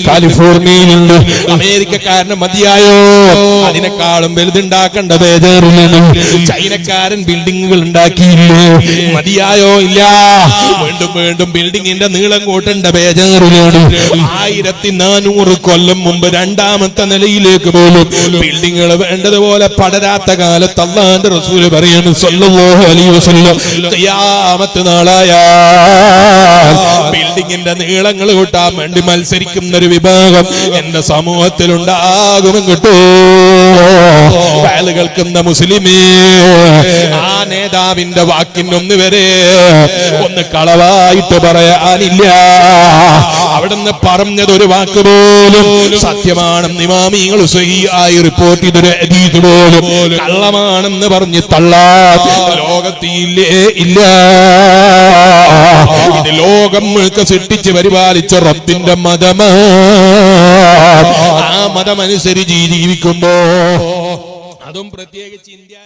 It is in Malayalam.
കാലിഫോർണിയയിലുണ്ട്. അമേരിക്കക്കാരന് മതിയായോ? അതിനേക്കാളും വലുതുണ്ടാക്കേണ്ട ബേജാറിലാണ്. ചൈനക്കാരൻ ബിൽഡിങ്ങുകൾ ഉണ്ടാക്കിയില്ലേ? മതിയായോ? ഇല്ല. വീണ്ടും വീണ്ടും ബിൽഡിങ്ങിന്റെ നീളം കൂട്ടേണ്ട ബേജാറിലാണ്. 1400 കൊല്ലം മുമ്പ് രണ്ടാമത്തെ നിലയിലേക്ക് പോലും ബിൽഡിങ്ങുകൾ വേണ്ടതുപോലെ പടരാത്ത കാലത്ത് അല്ലാഹുവിന്റെ റസൂല് പറയുന്നു സല്ലല്ലാഹു അലൈഹി വസല്ലം, ഖിയാമത്ത് നാളായാൽ ബിൽഡിങ്ങിന്റെ നീളങ്ങൾ കൂട്ടാൻ വേണ്ടി മത്സരിക്കുന്ന ഒരു വിഭാഗം എന്റെ സമൂഹത്തിൽ ഉണ്ടാകുമെന്ന് കേട്ടോ. കേൾക്കുന്ന മുസ്ലിമേ, ആ നേതാവിന്റെ വാക്കിനൊന്ന് വരെ ഒന്ന് കളവായിട്ട് പറയാനില്ല. അവിടുന്ന് പറഞ്ഞത് ഒരു വാക്ക് പോലും സത്യമാണെന്ന് ഇമാമികൾ സ്വഹീഹായി റിപ്പോർട്ട് ചെയ്തൊരു ഹദീസ് പോലും കള്ളമാണെന്ന് പറഞ്ഞ് തള്ളാൻ ലോകത്തില്ലേ ഇല്ല. ഇത് ലോകം മുഴുക്ക സൃഷ്ടിച്ച് പരിപാലിച്ച റബ്ബിന്റെ മതമാണ്. ആ മതമനുസരിച്ച് ജീവിക്കുമ്പോ അതും പ്രത്യേകിച്ച് ഇന്ത്യ